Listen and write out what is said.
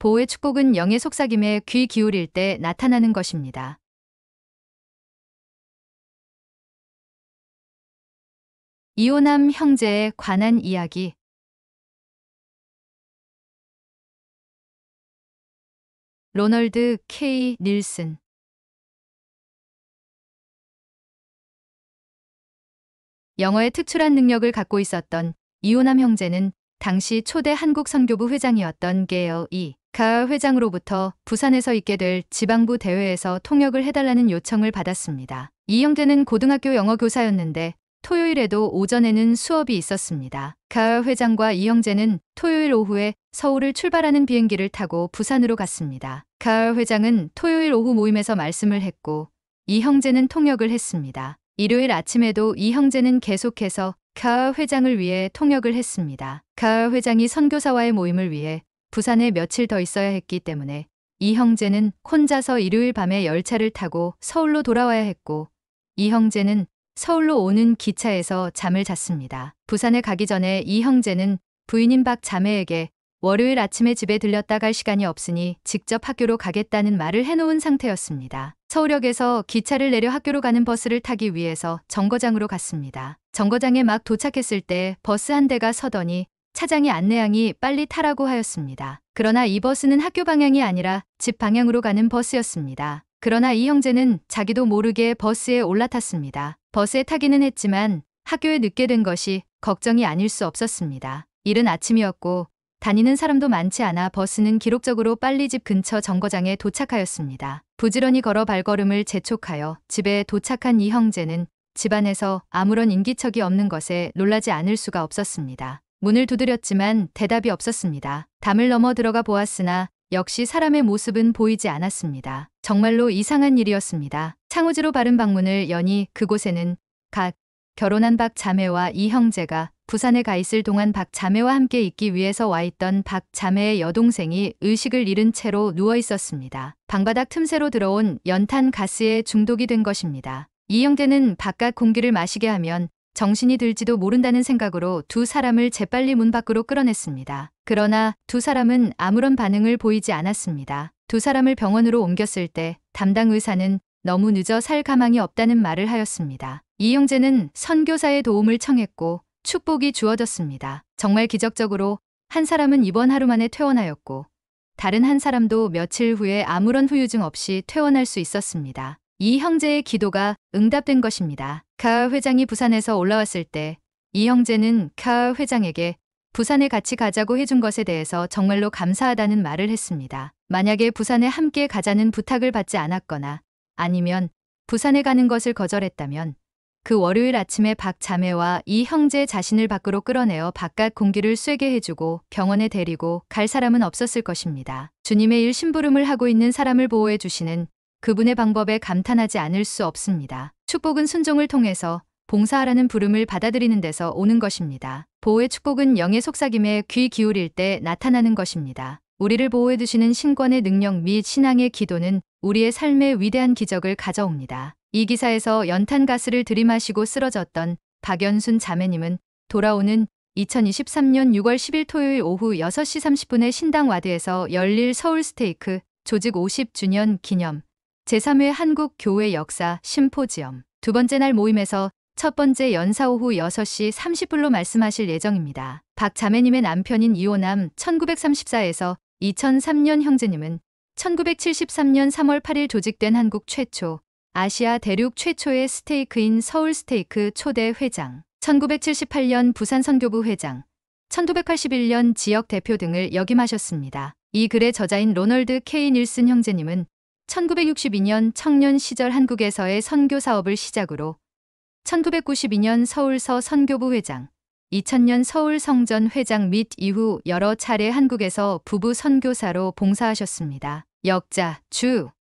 보호의 축복은 영의 속삭임에 귀 기울일 때 나타나는 것입니다. 이호남 형제에 관한 이야기. 로널드 K. 닐슨. 영어에 특출한 능력을 갖고 있었던 이호남 형제는 당시 초대 한국 선교부 회장이었던 게어 이.가 회장으로부터 부산에서 있게 될 지방부 대회에서 통역을 해달라는 요청을 받았습니다. 이 형제는 고등학교 영어 교사였는데 토요일에도 오전에는 수업이 있었습니다. 가 회장과 이 형제는 토요일 오후에 서울을 출발하는 비행기를 타고 부산으로 갔습니다. 가 회장은 토요일 오후 모임에서 말씀을 했고 이 형제는 통역을 했습니다. 일요일 아침에도 이 형제는 계속해서 가 회장을 위해 통역을 했습니다. 가 회장이 선교사와의 모임을 위해 부산에 며칠 더 있어야 했기 때문에 이 형제는 혼자서 일요일 밤에 열차를 타고 서울로 돌아와야 했고 이 형제는 서울로 오는 기차에서 잠을 잤습니다. 부산에 가기 전에 이 형제는 부인인 박 자매에게 월요일 아침에 집에 들렸다 갈 시간이 없으니 직접 학교로 가겠다는 말을 해놓은 상태였습니다. 서울역에서 기차를 내려 학교로 가는 버스를 타기 위해서 정거장으로 갔습니다. 정거장에 막 도착했을 때 버스 한 대가 서더니 차장이 안내양이 빨리 타라고 하였습니다. 그러나 이 버스는 학교 방향이 아니라 집 방향으로 가는 버스였습니다. 그러나 이 형제는 자기도 모르게 버스에 올라탔습니다. 버스에 타기는 했지만 학교에 늦게 된 것이 걱정이 아닐 수 없었습니다. 이른 아침이었고 다니는 사람도 많지 않아 버스는 기록적으로 빨리 집 근처 정거장에 도착하였습니다. 부지런히 걸어 발걸음을 재촉하여 집에 도착한 이 형제는 집안에서 아무런 인기척이 없는 것에 놀라지 않을 수가 없었습니다. 문을 두드렸지만 대답이 없었습니다. 담을 넘어 들어가 보았으나 역시 사람의 모습은 보이지 않았습니다. 정말로 이상한 일이었습니다. 창호지로 바른 방문을 여니 그곳에는 각 결혼한 박 자매와 이 형제가 부산에 가 있을 동안 박 자매와 함께 있기 위해서 와 있던 박 자매의 여동생이 의식을 잃은 채로 누워 있었습니다. 방바닥 틈새로 들어온 연탄 가스에 중독이 된 것입니다. 이 형제는 바깥 공기를 마시게 하면 정신이 들지도 모른다는 생각으로 두 사람을 재빨리 문 밖으로 끌어냈습니다. 그러나 두 사람은 아무런 반응을 보이지 않았습니다. 두 사람을 병원으로 옮겼을 때 담당 의사는 너무 늦어 살 가망이 없다는 말을 하였습니다. 이 형제는 선교사의 도움을 청했고 축복이 주어졌습니다. 정말 기적적으로 한 사람은 이번 하루 만에 퇴원하였고 다른 한 사람도 며칠 후에 아무런 후유증 없이 퇴원할 수 있었습니다. 이 형제의 기도가 응답된 것입니다. 가 회장이 부산에서 올라왔을 때 이 형제는 가 회장에게 부산에 같이 가자고 해준 것에 대해서 정말로 감사하다는 말을 했습니다. 만약에 부산에 함께 가자는 부탁을 받지 않았거나 아니면 부산에 가는 것을 거절했다면 그 월요일 아침에 박 자매와 이 형제 자신을 밖으로 끌어내어 바깥 공기를 쐬게 해주고 병원에 데리고 갈 사람은 없었을 것입니다. 주님의 일 심부름을 하고 있는 사람을 보호해 주시는 그분의 방법에 감탄하지 않을 수 없습니다. 축복은 순종을 통해서 봉사하라는 부름을 받아들이는 데서 오는 것입니다. 보호의 축복은 영의 속삭임에 귀 기울일 때 나타나는 것입니다. 우리를 보호해 주시는 신권의 능력 및 신앙의 기도는 우리의 삶에 위대한 기적을 가져옵니다. 이 기사에서 연탄가스를 들이마시고 쓰러졌던 박연순 자매님은 돌아오는 2023년 6월 10일 토요일 오후 6시 30분에 신당 와드에서 열릴 서울 스테이크 조직 50주년 기념 제3회 한국교회 역사 심포지엄 두 번째 날 모임에서 첫 번째 연사 오후 6시 30분로 말씀하실 예정입니다. 박 자매님의 남편인 이호남 1934에서 2003년 형제님은 1973년 3월 8일 조직된 한국 최초, 아시아 대륙 최초의 스테이크인 서울 스테이크 초대 회장, 1978년 부산 선교부 회장, 1981년 지역 대표 등을 역임하셨습니다. 이 글의 저자인 로널드 K. 닐슨 형제님은 1962년 청년 시절 한국에서의 선교 사업을 시작으로 1992년 서울서 선교부 회장, 2000년 서울 성전 회장 및 이후 여러 차례 한국에서 부부 선교사로 봉사하셨습니다. 역자, 주